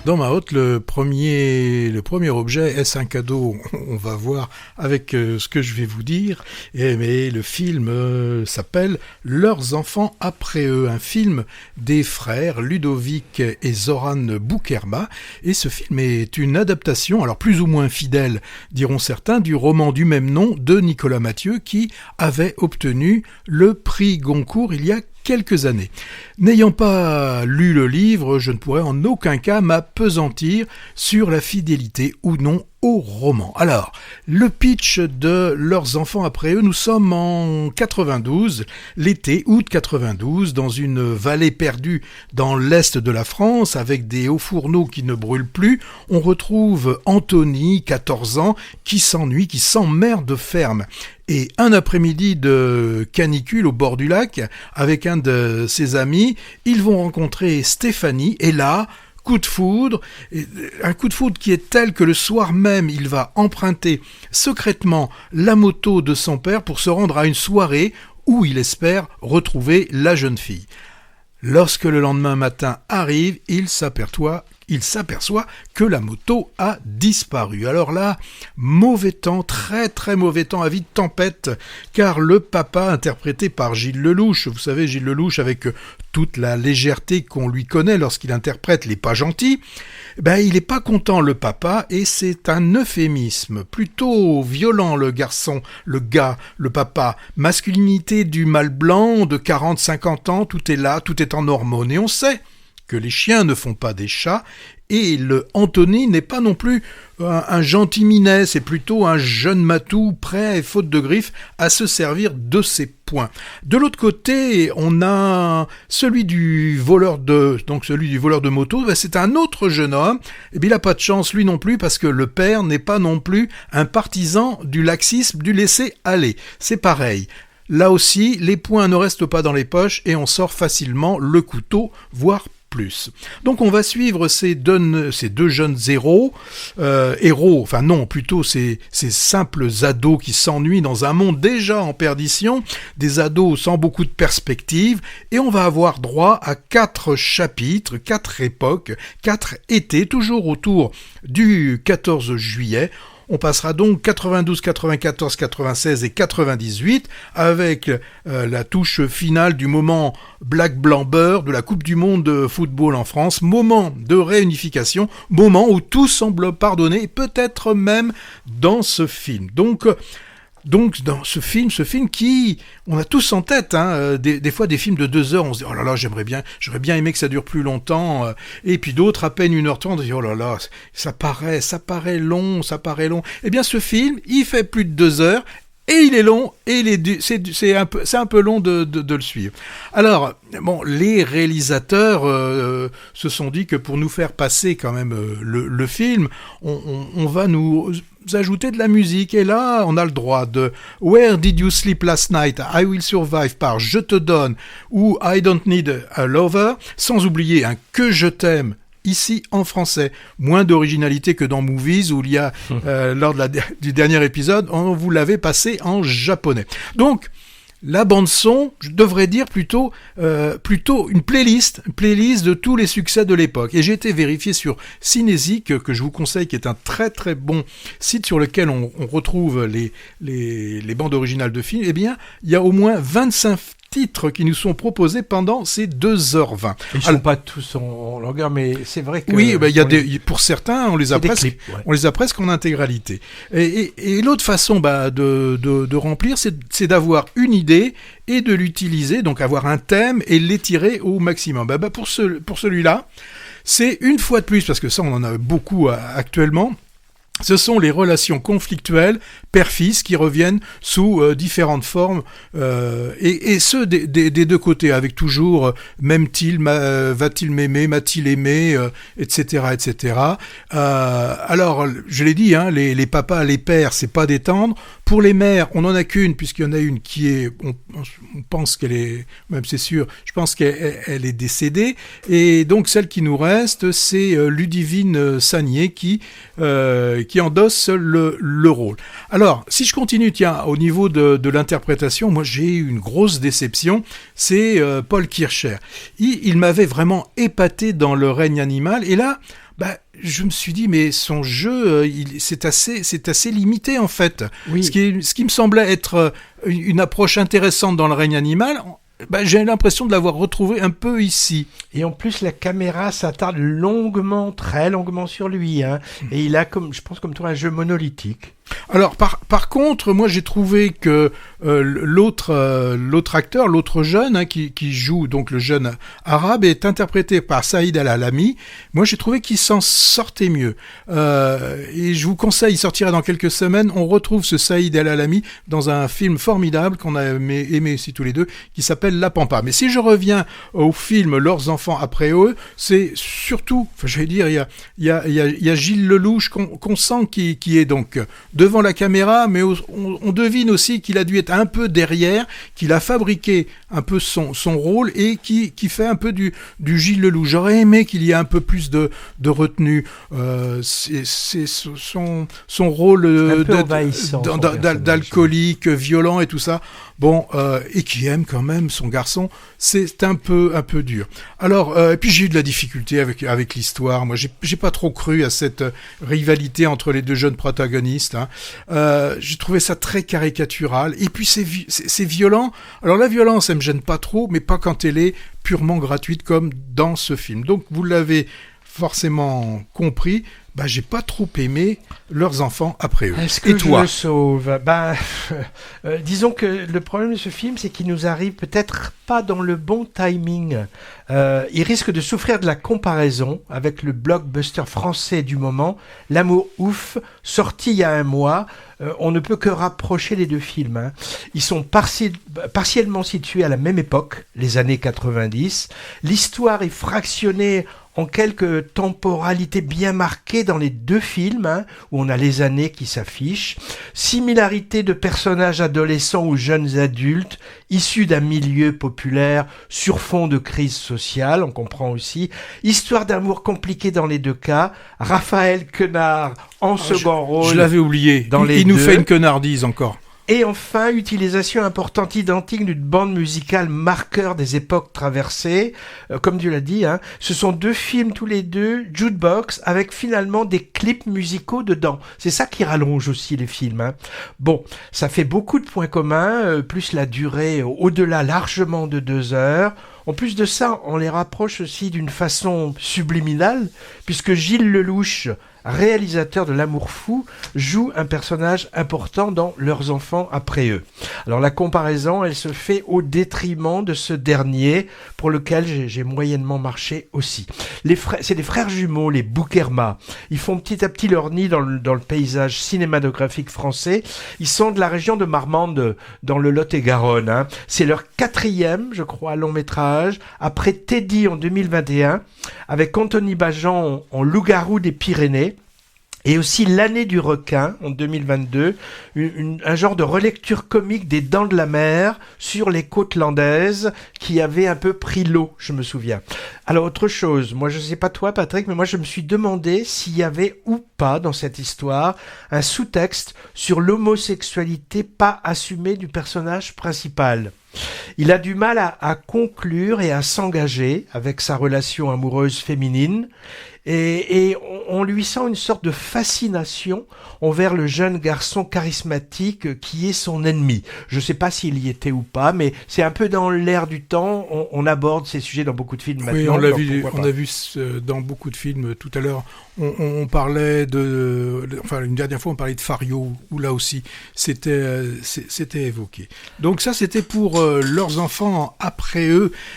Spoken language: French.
Dans ma hotte, le premier objet, est-ce un cadeau? On va voir avec ce que je vais vous dire. Mais le film s'appelle Leurs enfants après eux, un film des frères Ludovic et Zoran Boukerma. Et ce film est une adaptation, alors plus ou moins fidèle, diront certains, du roman du même nom de Nicolas Mathieu, qui avait obtenu le prix Goncourt il y a quelques années. N'ayant pas lu le livre, je ne pourrais en aucun cas m'appesantir sur la fidélité ou non au roman. Alors, le pitch de Leurs enfants après eux, nous sommes en 92, l'été, août 92, dans une vallée perdue dans l'est de la France, avec des hauts fourneaux qui ne brûlent plus. On retrouve Anthony, 14 ans, qui s'ennuie, qui s'emmerde ferme. Et un après-midi de canicule au bord du lac, avec un de ses amis, ils vont rencontrer Stéphanie, et là, coup de foudre, un coup de foudre qui est tel que le soir même, il va emprunter secrètement la moto de son père pour se rendre à une soirée où il espère retrouver la jeune fille. Lorsque le lendemain matin arrive, il s'aperçoit que la moto a disparu. Alors là, mauvais temps, très très mauvais temps, avis de tempête, car le papa, interprété par Gilles Lellouche, vous savez, Gilles Lellouche avec toute la légèreté qu'on lui connaît lorsqu'il interprète les pas gentils, il n'est pas content le papa, et c'est un euphémisme, plutôt violent le garçon, le gars, le papa, masculinité du mâle blanc de 40-50 ans, tout est là, tout est en hormones, et on sait que les chiens ne font pas des chats, et le Anthony n'est pas non plus un gentil minet, c'est plutôt un jeune matou prêt, faute de griffes, à se servir de ses poings. De l'autre côté, on a celui du voleur de moto, c'est un autre jeune homme, et bien il n'a pas de chance lui non plus, parce que le père n'est pas non plus un partisan du laxisme, du laisser-aller. C'est pareil. Là aussi, les poings ne restent pas dans les poches, et on sort facilement le couteau, voire plus. Donc on va suivre ces deux jeunes ces simples ados qui s'ennuient dans un monde déjà en perdition, des ados sans beaucoup de perspectives, et on va avoir droit à 4 chapitres, 4 époques, 4 étés, toujours autour du 14 juillet. On passera donc 92, 94, 96 et 98 avec la touche finale du moment Black Blanc Beurre de la Coupe du Monde de football en France, moment de réunification, moment où tout semble pardonné, peut-être même dans ce film. Donc dans ce film qui, on a tous en tête, des fois des films de 2 heures, on se dit oh là là, j'aurais bien aimé que ça dure plus longtemps, et puis d'autres à peine 1h30, on se dit oh là là, ça paraît long. Eh bien ce film, il fait plus de 2 heures, et il est long, et c'est un peu long de le suivre. Alors, bon, les réalisateurs se sont dit que pour nous faire passer quand même le film, on va nous ajouter de la musique, et là on a le droit de Where Did You Sleep Last Night, I Will Survive par Je te donne ou I Don't Need a Lover, sans oublier un Que je t'aime ici en français, moins d'originalité que dans Movies où il y a lors du dernier épisode on vous l'avait passé en japonais. Donc la bande-son, je devrais dire plutôt une playlist de tous les succès de l'époque. Et j'ai été vérifié sur Cinésique, que je vous conseille, qui est un très très bon site sur lequel on retrouve les bandes originales de films. Eh bien, il y a au moins 25 titres qui nous sont proposés pendant ces 2h20. Ils ne sont pas tous en longueur, mais c'est vrai que... Oui, pour certains, on les a presque en intégralité. Et l'autre façon de remplir, c'est d'avoir une idée et de l'utiliser, donc avoir un thème et l'étirer au maximum. Pour celui-là, c'est une fois de plus, parce que ça, on en a beaucoup actuellement, ce sont les relations conflictuelles père-fils qui reviennent sous différentes formes et ceux des deux côtés, avec toujours m'aime-t-il, va-t-il m'aimer, m'a-t-il aimé, etc. Alors, je l'ai dit, les papas, les pères, c'est pas des tendres. Pour les mères, on n'en a qu'une, puisqu'il y en a une qui est, on pense qu'elle est, même c'est sûr, je pense qu'elle est décédée, et donc celle qui nous reste, c'est Ludivine Sagnier qui endosse le rôle. Alors, si je continue, au niveau de l'interprétation, moi j'ai eu une grosse déception, c'est Paul Kircher. Il m'avait vraiment épaté dans Le règne animal, et là, je me suis dit, mais son jeu, c'est assez limité en fait. Oui. Ce qui me semblait être une approche intéressante dans Le règne animal, j'ai l'impression de l'avoir retrouvé un peu ici. Et en plus, la caméra s'attarde très longuement sur lui. Hein. Et il a, je pense comme toi, un jeu monolithique. Alors, par contre, moi j'ai trouvé que l'autre acteur, l'autre jeune qui joue, donc le jeune arabe, est interprété par Saïd El-Alami. Moi j'ai trouvé qu'il s'en sortait mieux. Et je vous conseille, il sortira dans quelques semaines, on retrouve ce Saïd El-Alami dans un film formidable qu'on a aimé aussi tous les deux, qui s'appelle La Pampa. Mais si je reviens au film Leurs enfants après eux, c'est surtout, il y a Gilles Lelouch qu'on sent qui est donc devant la caméra, mais on devine aussi qu'il a dû être un peu derrière, qu'il a fabriqué un peu son rôle et qui fait un peu du Gilles Lelouch. J'aurais aimé qu'il y ait un peu plus de retenue. C'est son rôle d'alcoolique, violent et tout ça. Bon, et qui aime quand même son garçon, c'est un peu dur. Alors, et puis j'ai eu de la difficulté avec l'histoire. Moi, j'ai pas trop cru à cette rivalité entre les deux jeunes protagonistes. Hein. J'ai trouvé ça très caricatural. Et puis c'est violent. Alors la violence, elle me gêne pas trop, mais pas quand elle est purement gratuite comme dans ce film. Donc vous l'avez forcément compris. J'ai pas trop aimé Leurs enfants après eux. Est-ce que je le sauve ? Disons que le problème de ce film, c'est qu'il nous arrive peut-être pas dans le bon timing. Il risque de souffrir de la comparaison avec le blockbuster français du moment, L'amour ouf, sorti il y a un mois. On ne peut que rapprocher les deux films. Hein. Ils sont partiellement situés à la même époque, les années 90. L'histoire est fractionnée en quelques temporalités bien marquées dans les deux films, hein, où on a les années qui s'affichent. Similarité de personnages adolescents ou jeunes adultes, issus d'un milieu populaire sur fond de crise sociale, on comprend aussi. Histoire d'amour compliquée dans les deux cas. Raphaël Quenard en second rôle. Je l'avais oublié. Il nous fait une quenardise encore. Et enfin, utilisation importante identique d'une bande musicale marqueur des époques traversées. Comme tu l'as dit, hein, ce sont deux films tous les deux, jukebox, avec finalement des clips musicaux dedans. C'est ça qui rallonge aussi les films. Hein. Bon, ça fait beaucoup de points communs, plus la durée au-delà largement de 2 heures. En plus de ça, on les rapproche aussi d'une façon subliminale, puisque Gilles Lelouch, réalisateur de L'Amour fou, joue un personnage important dans Leurs enfants après eux. Alors la comparaison, elle se fait au détriment de ce dernier, pour lequel j'ai moyennement marché aussi. C'est des frères jumeaux, les Boukerma. Ils font petit à petit leur nid dans le paysage cinématographique français. Ils sont de la région de Marmande, dans le Lot-et-Garonne. Hein. C'est leur 4e, je crois, long métrage, après Teddy en 2021, avec Anthony Bajan en Loup-garou des Pyrénées. Et aussi L'année du requin en 2022, un genre de relecture comique des Dents de la Mer sur les côtes landaises qui avait un peu pris l'eau, je me souviens. Alors autre chose, moi je sais pas toi Patrick, mais moi je me suis demandé s'il y avait ou pas dans cette histoire un sous-texte sur l'homosexualité pas assumée du personnage principal. Il a du mal à conclure et à s'engager avec sa relation amoureuse féminine. Et on lui sent une sorte de fascination envers le jeune garçon charismatique qui est son ennemi. Je ne sais pas s'il y était ou pas, mais c'est un peu dans l'air du temps. On aborde ces sujets dans beaucoup de films maintenant. Oui, on a vu dans beaucoup de films tout à l'heure. On parlait une dernière fois, on parlait de Fario, où là aussi, c'était évoqué. Donc ça, c'était pour Leurs enfants après eux.